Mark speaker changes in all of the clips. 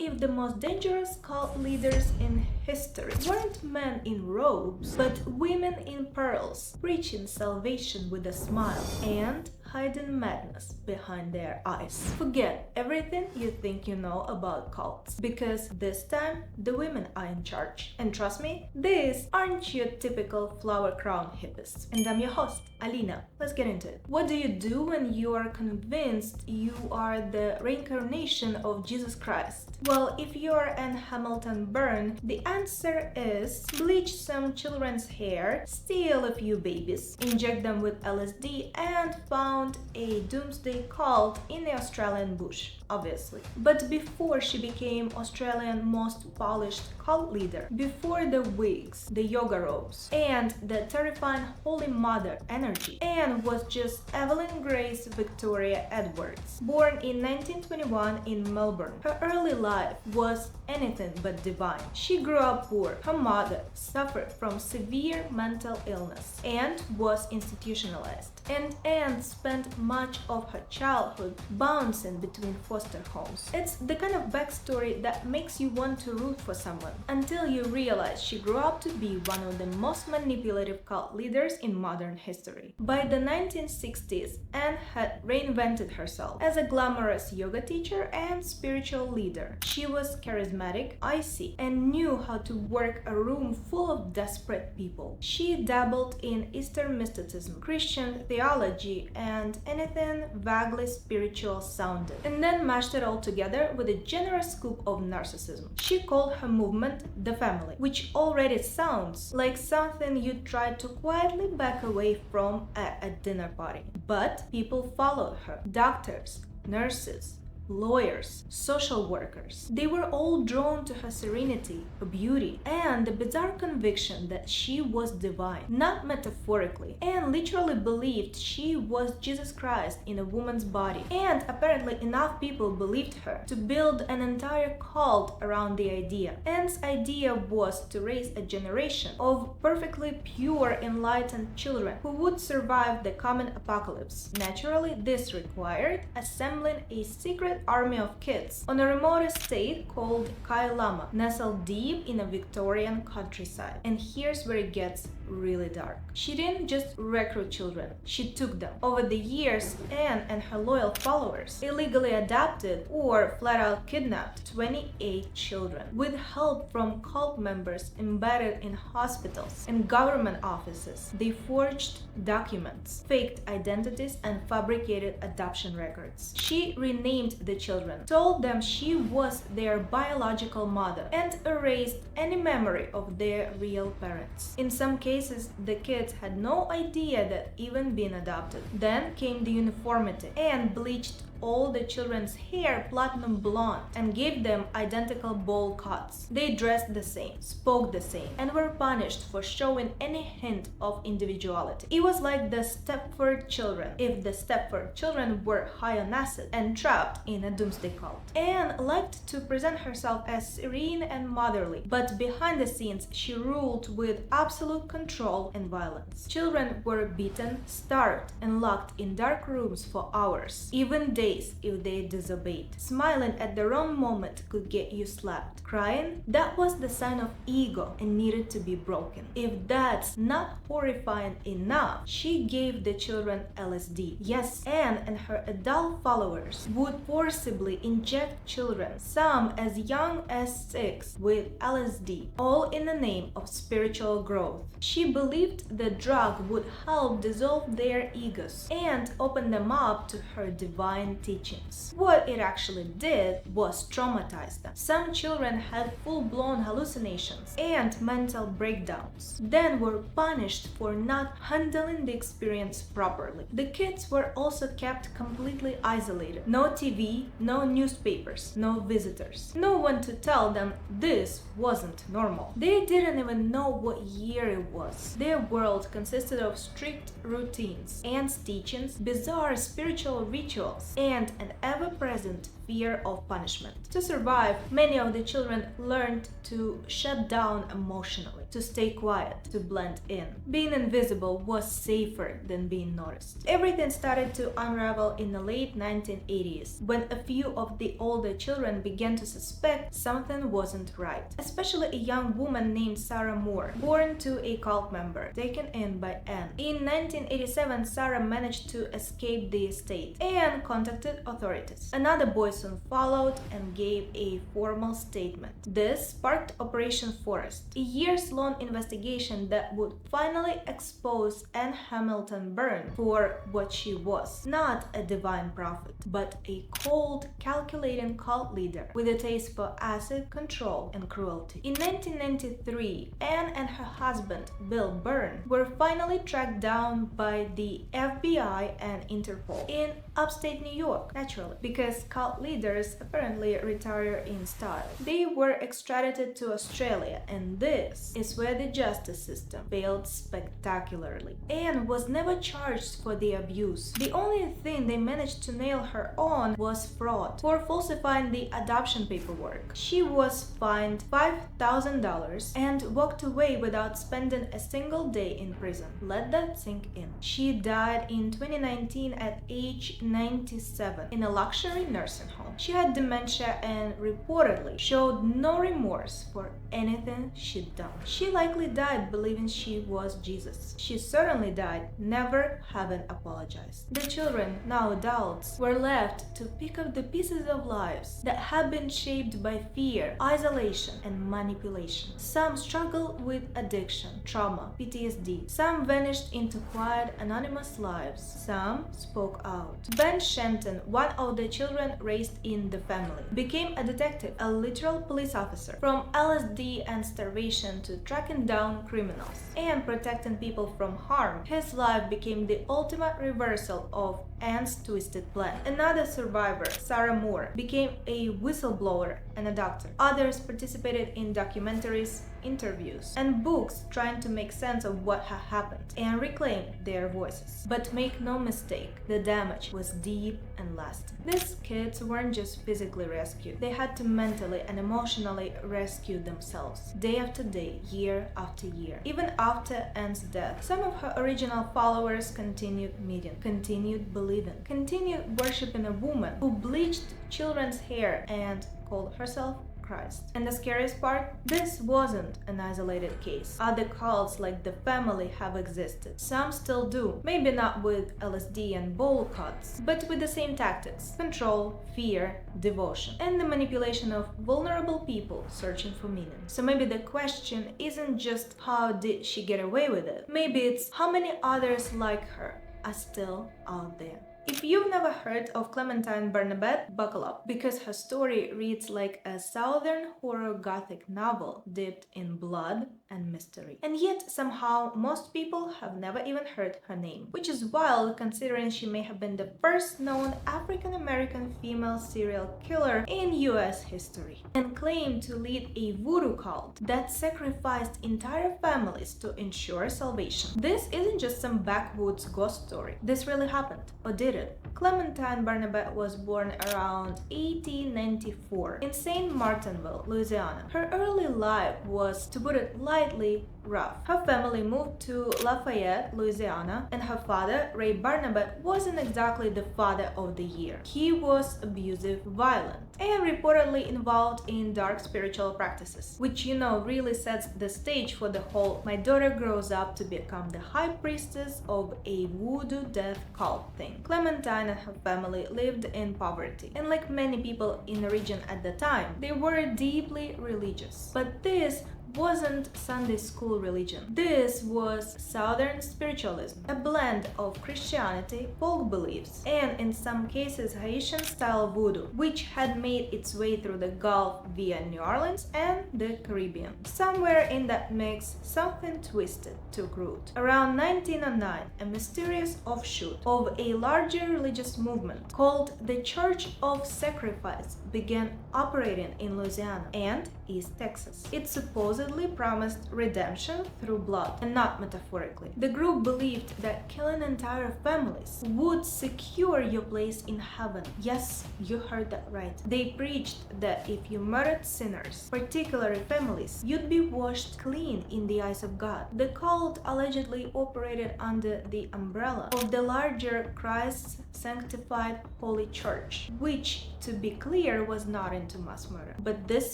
Speaker 1: if the most dangerous cult leaders in history weren't men in robes, but women in pearls, preaching salvation with a smile and hiding madness behind their eyes? Forget everything you think you know about cults, because this time the women are in charge. And trust me, these aren't your typical flower crown hippies. And I'm your host, Alina. Let's get into it. What do you do when you are convinced you are the reincarnation of Jesus Christ? Well, if you're Anne Hamilton-Byrne, the answer is bleach some children's hair, steal a few babies, inject them with LSD, and found a doomsday cult in the Australian bush, obviously. But before she became Australia's most polished cult leader, before the wigs, the yoga robes, and the terrifying Holy Mother energy, Anne was just Evelyn Grace Victoria Edwards, born in 1921 in Melbourne. Her early life was anything but divine. She grew up poor. Her mother suffered from severe mental illness and was institutionalized. And Anne spent much of her childhood bouncing between foster homes. It's the kind of backstory that makes you want to root for someone, until you realize she grew up to be one of the most manipulative cult leaders in modern history. By the 1960s, Anne had reinvented herself as a glamorous yoga teacher and spiritual leader. She was charismatic, icy, and knew how to work a room full of desperate people. She dabbled in Eastern mysticism, Christian theology, and anything vaguely spiritual sounded, and then mashed it all together with a generous scoop of narcissism. She called her movement the family, which already sounds like something you'd try to quietly back away from at a dinner party. But people followed her. Doctors, nurses, lawyers, social workers. They were all drawn to her serenity, her beauty, and the bizarre conviction that she was divine, not metaphorically, and literally believed she was Jesus Christ in a woman's body. And apparently enough people believed her to build an entire cult around the idea. Anne's idea was to raise a generation of perfectly pure, enlightened children who would survive the coming apocalypse. Naturally, this required assembling a secret army of kids on a remote estate called Kailama, nestled deep in a Victorian countryside. And here's where it gets really dark. She didn't just recruit children, she took them. Over the years, Anne and her loyal followers illegally adopted or flat out kidnapped 28 children, with help from cult members embedded in hospitals and government offices. They forged documents, faked identities, and fabricated adoption records. She renamed the children, told them she was their biological mother, and erased any memory of their real parents. In some cases, the kids had no idea that even been adopted. Then came the uniformity, and bleached all the children's hair platinum blonde and gave them identical bowl cuts. They dressed the same, spoke the same, and were punished for showing any hint of individuality. It was like the Stepford children, if the Stepford children were high on acid and trapped in a doomsday cult. Anne liked to present herself as serene and motherly, but behind the scenes she ruled with absolute control and violence. Children were beaten, starved, and locked in dark rooms for hours, even days if they disobeyed. Smiling at the wrong moment could get you slapped. Crying, that was the sign of ego and needed to be broken. If that's not horrifying enough, she gave the children LSD. Yes, Anne and her adult followers would forcibly inject children, some as young as 6, with LSD, all in the name of spiritual growth. She believed the drug would help dissolve their egos and open them up to her divine teachings. What it actually did was traumatize them. Some children had full-blown hallucinations and mental breakdowns, then were punished for not handling the experience properly. The kids were also kept completely isolated. No TV, no newspapers, no visitors. No one to tell them this wasn't normal. They didn't even know what year it was. Their world consisted of strict routines, Anne's teachings, bizarre spiritual rituals, and an ever-present fear of punishment. To survive, many of the children learned to shut down emotionally, to stay quiet, to blend in. Being invisible was safer than being noticed. Everything started to unravel in the late 1980s, when a few of the older children began to suspect something wasn't right. Especially a young woman named Sarah Moore, born to a cult member, taken in by Anne. In 1987, Sarah managed to escape the estate and contacted authorities. Another boy soon followed and gave a formal statement. This sparked Operation Forest, a years-long investigation that would finally expose Anne Hamilton-Byrne for what she was. Not a divine prophet, but a cold, calculating cult leader with a taste for acid, control, and cruelty. In 1993, Anne and her husband, Bill Byrne, were finally tracked down by the FBI and Interpol in upstate New York, naturally, because cult leaders apparently retire in style. They were extradited to Australia, and this is where the justice system failed spectacularly. Anne was never charged for the abuse. The only thing they managed to nail her on was fraud for falsifying the adoption paperwork. She was fined $5,000 and walked away without spending a single day in prison. Let that sink in. She died in 2019 at age 97 in a luxury nursing home. She had dementia and reportedly showed no remorse for anything she'd done. She likely died believing she was Jesus. She certainly died never having apologized. The children, now adults, were left to pick up the pieces of lives that had been shaped by fear, isolation, and manipulation. Some struggled with addiction, trauma, PTSD. Some vanished into quiet, anonymous lives. Some spoke out. Ben Shenton, one of the children raised in the family, became a detective, a literal police officer. From LSD and starvation to tracking down criminals and protecting people from harm, his life became the ultimate reversal of Anne's twisted plan. Another survivor, Sarah Moore, became a whistleblower and a doctor. Others participated in documentaries, interviews, and books trying to make sense of what had happened and reclaim their voices. But make no mistake, the damage was deep and lasting. These kids weren't just physically rescued, they had to mentally and emotionally rescue themselves, day after day, year after year. Even after Anne's death, some of her original followers continued meeting, continued believing, continued worshipping a woman who bleached children's hair and called herself Christ. And the scariest part? This wasn't an isolated case. Other cults like the family have existed. Some still do. Maybe not with LSD and bowl cuts, but with the same tactics: control, fear, devotion, and the manipulation of vulnerable people searching for meaning. So maybe the question isn't just how did she get away with it? Maybe it's how many others like her are still out there. If you've never heard of Clementine Barnabet, buckle up, because her story reads like a southern horror gothic novel dipped in blood and mystery. And yet, somehow, most people have never even heard her name, which is wild considering she may have been the first known African-American female serial killer in US history, and claimed to lead a voodoo cult that sacrificed entire families to ensure salvation. This isn't just some backwoods ghost story. This really happened, or did it? Clementine Barnabet was born around 1894 in St. Martinville, Louisiana. Her early life was, to put it lightly, rough. Her family moved to Lafayette, Louisiana, and her father, Ray Barnabet, wasn't exactly the father of the year. He was abusive, violent, and reportedly involved in dark spiritual practices, which really sets the stage for the whole "my daughter grows up to become the high priestess of a voodoo death cult" thing. Clementine and her family lived in poverty, and like many people in the region at the time, they were deeply religious. But this wasn't Sunday school religion. This was Southern spiritualism, a blend of Christianity, folk beliefs, and in some cases Haitian-style voodoo, which had made its way through the Gulf via New Orleans and the Caribbean. Somewhere in that mix, something twisted took root. Around 1909, a mysterious offshoot of a larger religious movement called the Church of Sacrifice began operating in Louisiana and East Texas. It supposedly supposedly promised redemption through blood, and not metaphorically. The group believed that killing entire families would secure your place in heaven. Yes, you heard that right. They preached that if you murdered sinners, particularly families, you'd be washed clean in the eyes of God. The cult allegedly operated under the umbrella of the larger Christ's sanctified Holy Church, which, to be clear, was not into mass murder. But this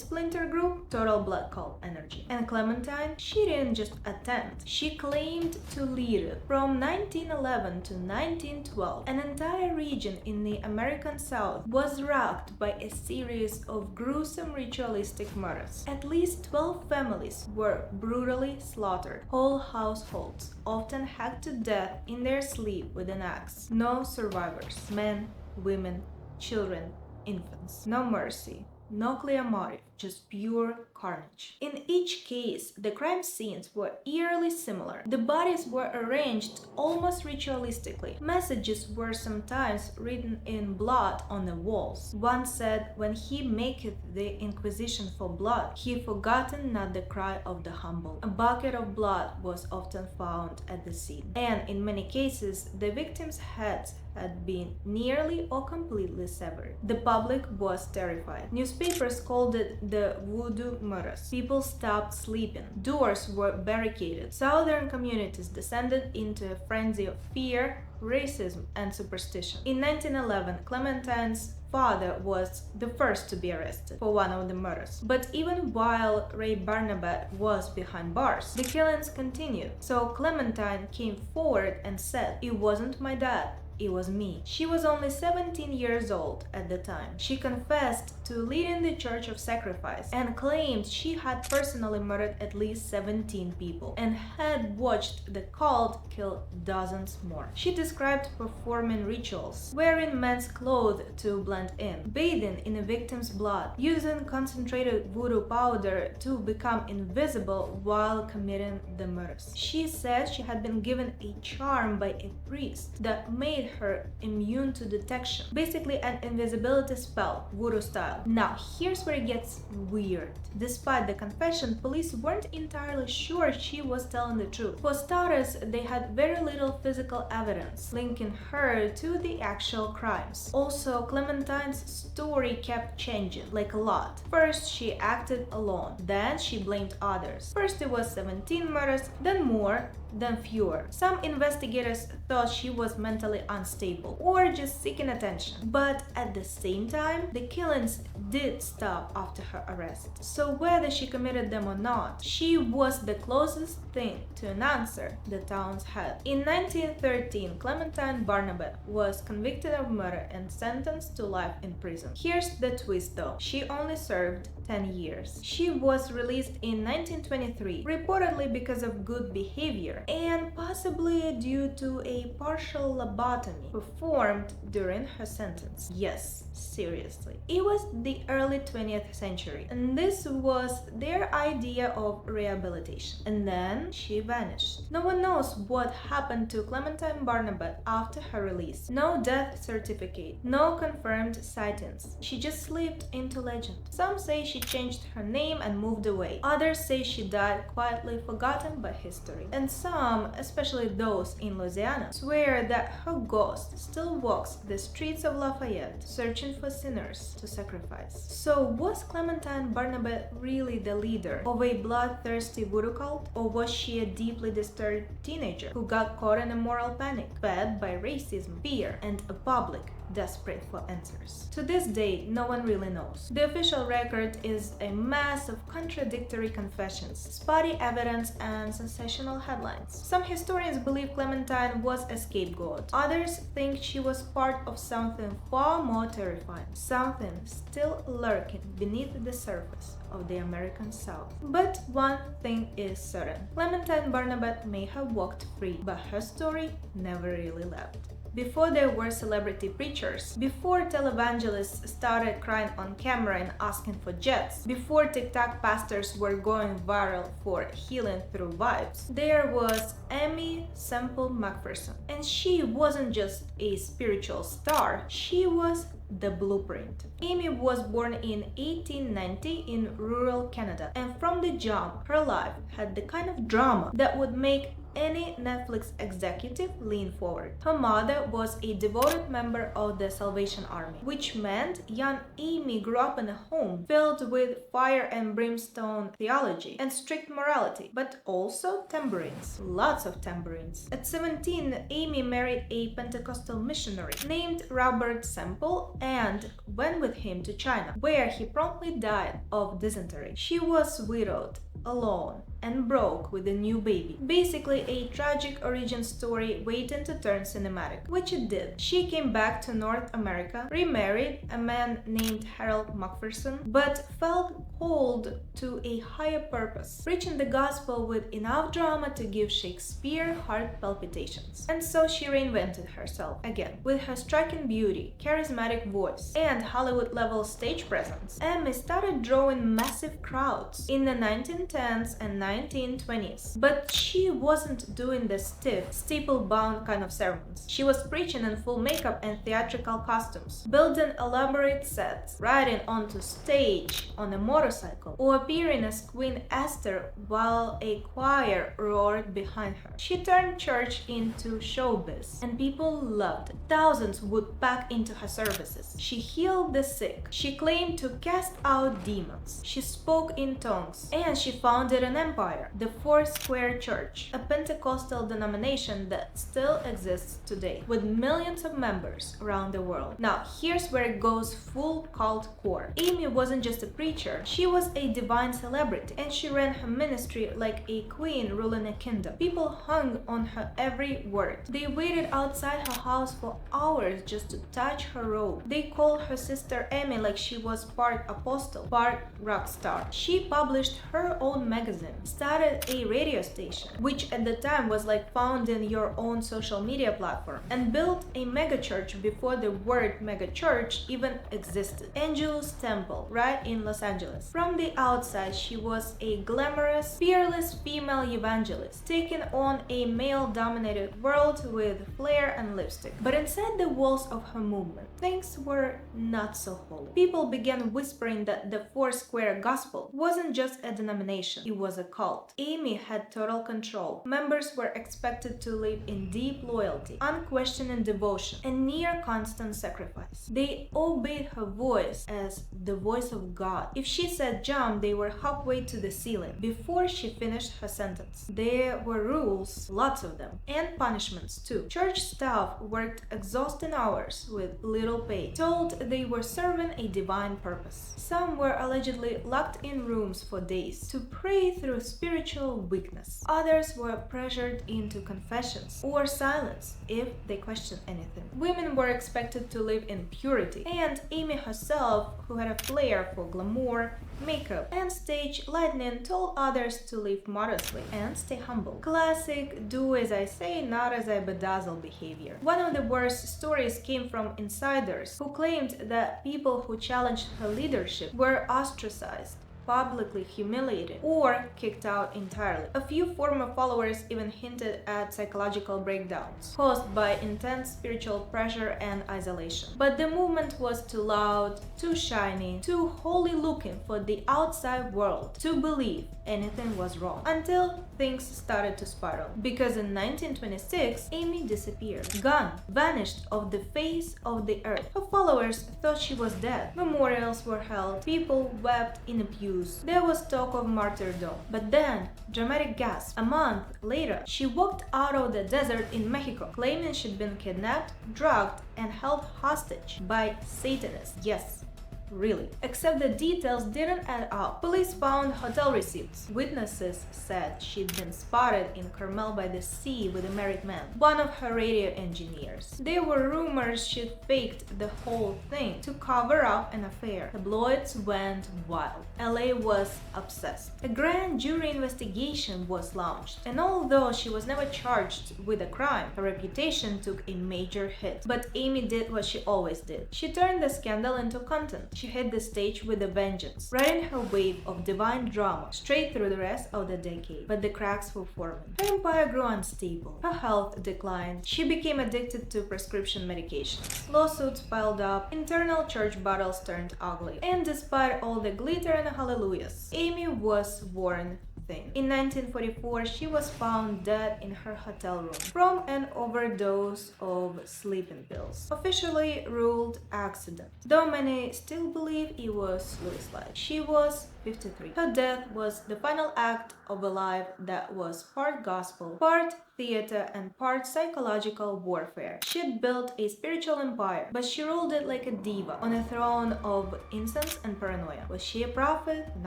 Speaker 1: splinter group, total blood cult energy. And Clementine, she didn't just attend, she claimed to lead it. From 1911 to 1912, an entire region in the American South was rocked by a series of gruesome ritualistic murders. At least 12 families were brutally slaughtered. Whole households, often hacked to death in their sleep with an axe. No survivors. Men, women, children, infants. No mercy. No clear motive, just pure carnage. In each case, the crime scenes were eerily similar. The bodies were arranged almost ritualistically. Messages were sometimes written in blood on the walls. One said, "When he maketh the inquisition for blood, he forgotten not the cry of the humble." A bucket of blood was often found at the scene. And in many cases, the victims' heads had been nearly or completely severed. The public was terrified. Newspapers called it the voodoo murders. People stopped sleeping. Doors were barricaded. Southern communities descended into a frenzy of fear, racism, and superstition. In 1911, Clementine's father was the first to be arrested for one of the murders. But even while Ray Barnabet was behind bars, the killings continued. So Clementine came forward and said, "It wasn't my dad. It was me." She was only 17 years old at the time. She confessed to leading the Church of Sacrifice and claimed she had personally murdered at least 17 people and had watched the cult kill dozens more. She described performing rituals, wearing men's clothes to blend in, bathing in a victim's blood, using concentrated voodoo powder to become invisible while committing the murders. She said she had been given a charm by a priest that made her immune to detection. Basically an invisibility spell, voodoo style. Now, here's where it gets weird. Despite the confession, police weren't entirely sure she was telling the truth. For starters, they had very little physical evidence linking her to the actual crimes. Also, Clementine's story kept changing, like a lot. First, she acted alone. Then she blamed others. First it was 17 murders, then more, then fewer. Some investigators thought she was mentally unstable or just seeking attention. But at the same time, the killings did stop after her arrest. So whether she committed them or not, she was the closest thing to an answer the towns had. In 1913, Clementine Barnabet was convicted of murder and sentenced to life in prison. Here's the twist though, she only served 10 years. She was released in 1923, reportedly because of good behavior and possibly due to a partial lobotomy performed during her sentence. Yes, seriously. It was the early 20th century, and this was their idea of rehabilitation. And then she vanished. No one knows what happened to Clementine Barnabet after her release. No death certificate, no confirmed sightings. She just slipped into legend. Some say she changed her name and moved away. Others say she died quietly, forgotten by history. And some, especially those in Louisiana, swear that her ghost still walks the streets of Lafayette, searching for sinners to sacrifice. So was Clementine Barnabet really the leader of a bloodthirsty voodoo cult? Or was she a deeply disturbed teenager who got caught in a moral panic, fed by racism, fear, and a public desperate for answers? To this day, no one really knows. The official record is a mass of contradictory confessions, spotty evidence, and sensational headlines. Some historians believe Clementine was a scapegoat. Others think she was part of something far more terrifying, something still lurking beneath the surface of the American South. But one thing is certain. Clementine Barnabet may have walked free, but her story never really left. before there were celebrity preachers, before televangelists started crying on camera and asking for jets, before TikTok pastors were going viral for healing through vibes, there was Aimee Semple McPherson. And she wasn't just a spiritual star, she was the blueprint. Aimee was born in 1890 in rural Canada, and from the jump, her life had the kind of drama that would make any Netflix executive lean forward. Her mother was a devoted member of the Salvation Army, which meant young Aimee grew up in a home filled with fire and brimstone theology and strict morality, but also tambourines. Lots of tambourines. At 17, Aimee married a Pentecostal missionary named Robert Semple and went with him to China, where he promptly died of dysentery. She was widowed, alone, and broke with a new baby. Basically a tragic origin story waiting to turn cinematic, which it did. She came back to North America, remarried a man named Harold McPherson, but felt called to a higher purpose, preaching the gospel with enough drama to give Shakespeare heart palpitations. And so she reinvented herself again. With her striking beauty, charismatic voice, and Hollywood-level stage presence, Aimee started drawing massive crowds in the 1910s and 1920s. But she wasn't doing the stiff, steeple-bound kind of sermons. She was preaching in full makeup and theatrical costumes, building elaborate sets, riding onto stage on a motorcycle, or appearing as Queen Esther while a choir roared behind her. She turned church into showbiz, and people loved it. Thousands would pack into her services. She healed the sick. She claimed to cast out demons. She spoke in tongues, and she founded an empire, the Foursquare Church, a Pentecostal denomination that still exists today, with millions of members around the world. Now, here's where it goes full cult core. Aimee wasn't just a preacher, she was a divine celebrity, and she ran her ministry like a queen ruling a kingdom. People hung on her every word. They waited outside her house for hours just to touch her robe. They called her sister Aimee like she was part apostle, part rock star. She published her own magazine, started a radio station, which at the time was like founding your own social media platform, and built a megachurch before the word megachurch even existed. Angelus Temple, right in Los Angeles. From the outside, she was a glamorous, fearless female evangelist, taking on a male-dominated world with flair and lipstick. But inside the walls of her movement, things were not so holy. People began whispering that the Foursquare Gospel wasn't just a denomination, it was a cult. Aimee had total control. Members were expected to live in deep loyalty, unquestioning devotion, and near constant sacrifice. They obeyed her voice as the voice of God. If she said jump, they were halfway to the ceiling before she finished her sentence. There were rules, lots of them, and punishments too. Church staff worked exhausting hours with little pay, told they were serving a divine purpose. Some were allegedly locked in rooms for days to pray through spiritual weakness. Others were pressured into confessions or silence if they questioned anything. Women were expected to live in purity, and Aimee herself, who had a flair for glamour, makeup, and stage lightning, told others to live modestly and stay humble. Classic do as I say, not as I bedazzle behavior. One of the worst stories came from insiders who claimed that people who challenged her leadership were ostracized, publicly humiliated, or kicked out entirely. A few former followers even hinted at psychological breakdowns caused by intense spiritual pressure and isolation. But the movement was too loud, too shiny, too holy looking for the outside world to believe anything was wrong, until things started to spiral. Because in 1926, Aimee disappeared, gone, vanished off the face of the earth. Her followers thought she was dead. Memorials were held, people wept in the pews. There was talk of martyrdom. But then, dramatic gasp, a month later, she walked out of the desert in Mexico, claiming she'd been kidnapped, drugged, and held hostage by Satanists. Yes, really. Except the details didn't add up. Police found hotel receipts. Witnesses said she'd been spotted in Carmel by the Sea with a married man, one of her radio engineers. There were rumors she'd faked the whole thing to cover up an affair. Tabloids went wild. LA was obsessed. A grand jury investigation was launched, and although she was never charged with a crime, her reputation took a major hit. But Aimee did what she always did. She turned the scandal into content. She hit the stage with a vengeance, riding her wave of divine drama straight through the rest of the decade. But the cracks were forming. Her empire grew unstable. Her health declined. She became addicted to prescription medications. Lawsuits piled up. Internal church battles turned ugly. And despite all the glitter and hallelujahs, Aimee was worn thin. In 1944, she was found dead in her hotel room from an overdose of sleeping pills. Officially ruled accident, though many still believe it was suicide. She was 53. Her death was the final act of a life that was part gospel, part theater, and part psychological warfare. She'd built a spiritual empire, but she ruled it like a diva on a throne of incense and paranoia. Was she a prophet, a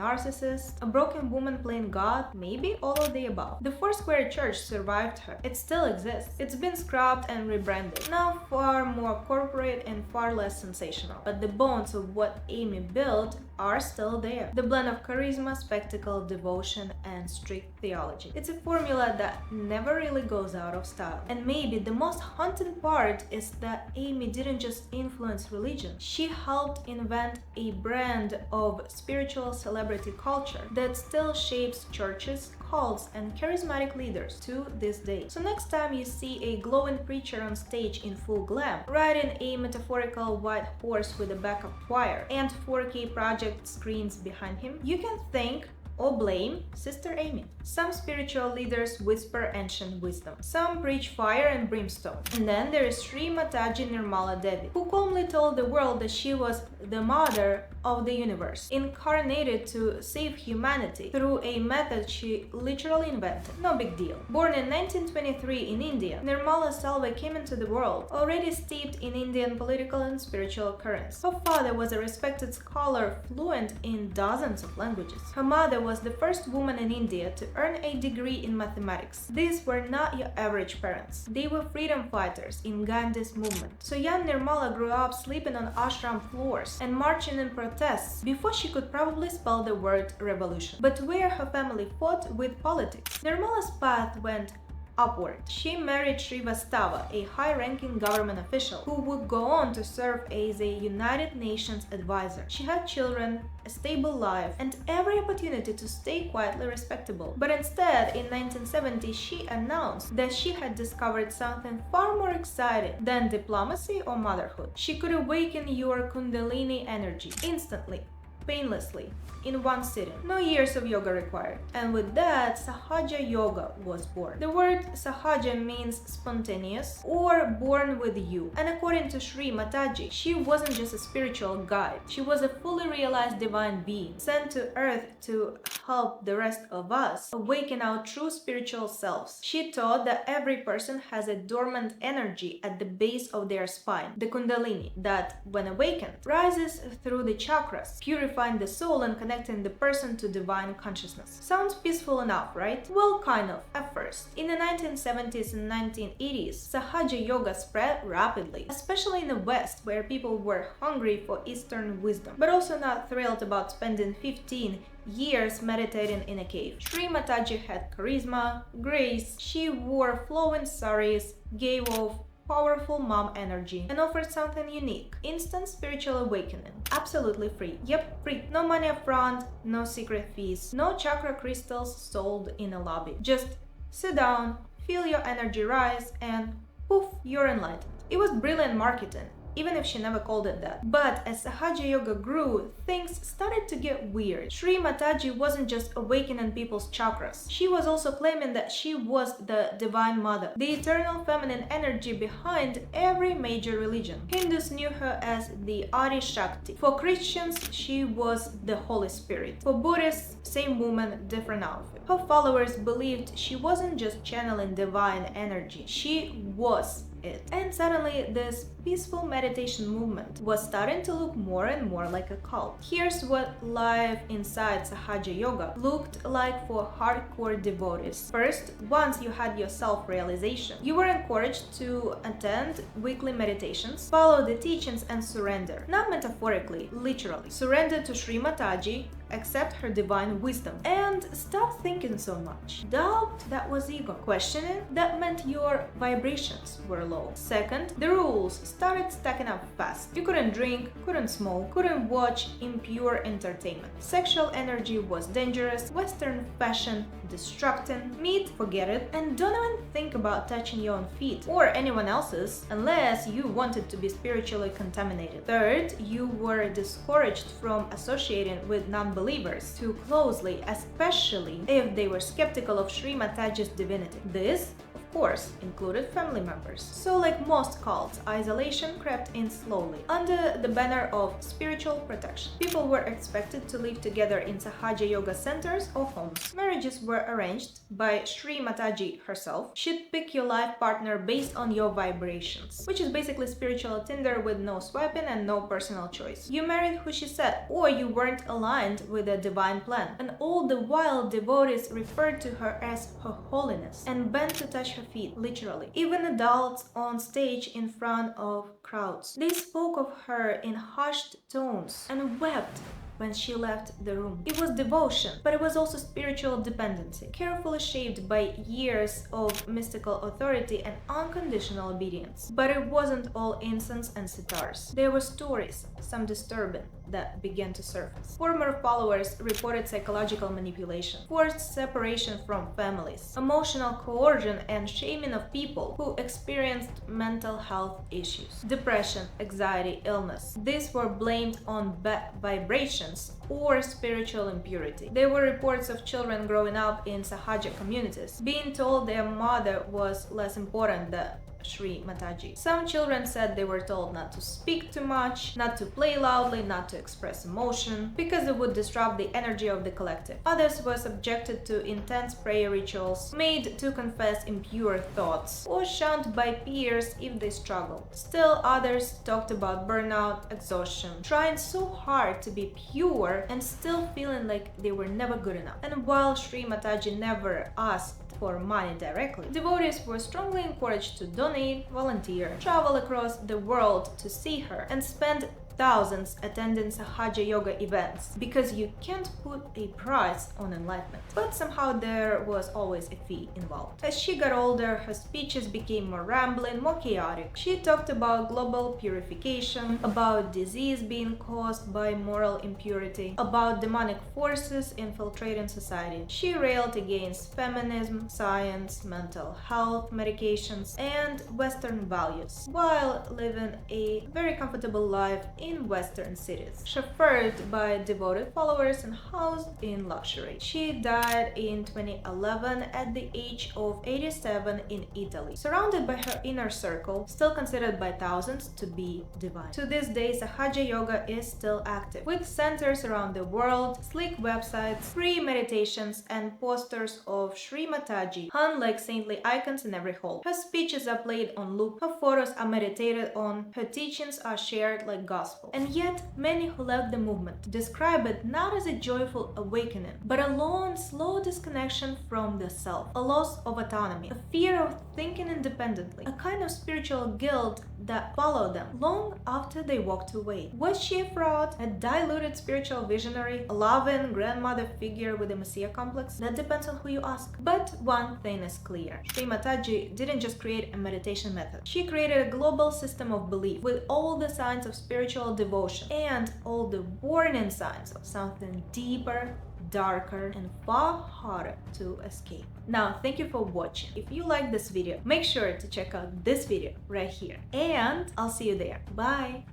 Speaker 1: narcissist, a broken woman playing God? Maybe all of the above. The Foursquare Church survived her. It still exists. It's been scrapped and rebranded, now far more corporate and far less sensational. But the bones of what Aimee built are still there. The blend of charisma, spectacle, devotion, and strict theology. It's a formula that never really goes out of style. And maybe the most haunting part is that Aimee didn't just influence religion. She helped invent a brand of spiritual celebrity culture that still shapes churches, cults, and charismatic leaders to this day. So next time you see a glowing preacher on stage in full glam, riding a metaphorical white horse with a backup choir and 4K project screens behind him, you can thank or blame Sister Aimee. Some spiritual leaders whisper ancient wisdom. Some preach fire and brimstone. And then there is Shri Mataji Nirmala Devi, who calmly told the world that she was the mother of the universe, incarnated to save humanity through a method she literally invented. No big deal. Born in 1923 in India, Nirmala Salve came into the world already steeped in Indian political and spiritual currents. Her father was a respected scholar fluent in dozens of languages. Her mother was the first woman in India to earn a degree in mathematics. These were not your average parents. They were freedom fighters in Gandhi's movement. So young Nirmala grew up sleeping on ashram floors and marching in protests before she could probably spell the word revolution. But where her family fought with politics, Nirmala's path went upward. She married Srivastava, a high-ranking government official who would go on to serve as a United Nations advisor. She had children, a stable life, and every opportunity to stay quietly respectable. But instead, in 1970, she announced that she had discovered something far more exciting than diplomacy or motherhood. She could awaken your Kundalini energy instantly, painlessly, in one sitting. No years of yoga required. And with that, Sahaja Yoga was born. The word Sahaja means spontaneous or born with you. And according to Shri Mataji, she wasn't just a spiritual guide. She was a fully realized divine being sent to earth to help the rest of us awaken our true spiritual selves. She taught that every person has a dormant energy at the base of their spine, the Kundalini, that, when awakened, rises through the chakras, purifying the soul and connecting the person to divine consciousness. Sounds peaceful enough, right? Well, kind of, at first. In the 1970s and 1980s, Sahaja Yoga spread rapidly, especially in the West, where people were hungry for Eastern wisdom, but also not thrilled about spending 15 years meditating in a cave. Shri Mataji had charisma, grace, she wore flowing saris, gave off powerful mom energy, and offered something unique: instant spiritual awakening. Absolutely free. Yep, free. No money up front, no secret fees, no chakra crystals sold in a lobby. Just sit down, feel your energy rise, and poof, you're enlightened. It was brilliant marketing, even if she never called it that. But as Sahaja Yoga grew, things started to get weird. Shri Mataji wasn't just awakening people's chakras. She was also claiming that she was the Divine Mother, the eternal feminine energy behind every major religion. Hindus knew her as the Adi Shakti. For Christians, she was the Holy Spirit. For Buddhists, same woman, different outfit. Her followers believed she wasn't just channeling divine energy, she was it. And suddenly this peaceful meditation movement was starting to look more and more like a cult. Here's what life inside Sahaja Yoga looked like for hardcore devotees. First, once you had your self-realization, you were encouraged to attend weekly meditations, follow the teachings, and surrender. Not metaphorically, literally. Surrender to Shri Mataji, accept her divine wisdom, and stop thinking so much. Doubt, that was ego. Questioning, that meant your vibrations were low. Second, the rules started stacking up fast. You couldn't drink, couldn't smoke, couldn't watch impure entertainment. Sexual energy was dangerous, Western fashion destructing, meat, forget it, and don't even think about touching your own feet or anyone else's unless you wanted to be spiritually contaminated. Third, you were discouraged from associating with non-believers too closely, especially if they were skeptical of Shri Mataji's divinity. This, of course, included family members. So, like most cults, isolation crept in slowly, under the banner of spiritual protection. People were expected to live together in Sahaja Yoga centers or homes. Marriages were arranged by Shri Mataji herself. She'd pick your life partner based on your vibrations, which is basically spiritual Tinder with no swiping and no personal choice. You married who she said, or you weren't aligned with a divine plan. And all the while, devotees referred to her as Her Holiness and bent to touch her feet, literally. Even adults on stage in front of crowds. They spoke of her in hushed tones and wept when she left the room. It was devotion, but it was also spiritual dependency, carefully shaped by years of mystical authority and unconditional obedience. But it wasn't all incense and sitars. There were stories, some disturbing, that began to surface. Former followers reported psychological manipulation, forced separation from families, emotional coercion, and shaming of people who experienced mental health issues, depression, anxiety, illness. These were blamed on bad vibrations or spiritual impurity. There were reports of children growing up in Sahaja communities being told their mother was less important than Shri Mataji. Some children said they were told not to speak too much, not to play loudly, not to express emotion, because it would disrupt the energy of the collective. Others were subjected to intense prayer rituals, made to confess impure thoughts, or shunned by peers if they struggled. Still others talked about burnout, exhaustion, trying so hard to be pure and still feeling like they were never good enough. And while Shri Mataji never asked for money directly, devotees were strongly encouraged to donate, volunteer, travel across the world to see her, and spend thousands attending Sahaja Yoga events, because you can't put a price on enlightenment. But somehow there was always a fee involved. As she got older, her speeches became more rambling, more chaotic. She talked about global purification, about disease being caused by moral impurity, about demonic forces infiltrating society. She railed against feminism, science, mental health, medications, and Western values, while living a very comfortable life in Western cities, chauffeured by devoted followers and housed in luxury. She died in 2011 at the age of 87 in Italy, surrounded by her inner circle, still considered by thousands to be divine. To this day, Sahaja Yoga is still active, with centers around the world, sleek websites, free meditations, and posters of Shri Mataji hung like saintly icons in every hall. Her speeches are played on loop, her photos are meditated on, her teachings are shared like gospel. And yet, many who left the movement describe it not as a joyful awakening, but a long, slow disconnection from the self, a loss of autonomy, a fear of thinking independently, a kind of spiritual guilt that followed them long after they walked away. Was she a fraud, a diluted spiritual visionary, a loving grandmother figure with a messiah complex? That depends on who you ask. But one thing is clear. Shri Mataji didn't just create a meditation method. She created a global system of belief with all the signs of spiritual devotion and all the warning signs of something deeper, darker, and far harder to escape. Now, thank you for watching. If you like this video, make sure to check out this video right here, and I'll see you there. Bye!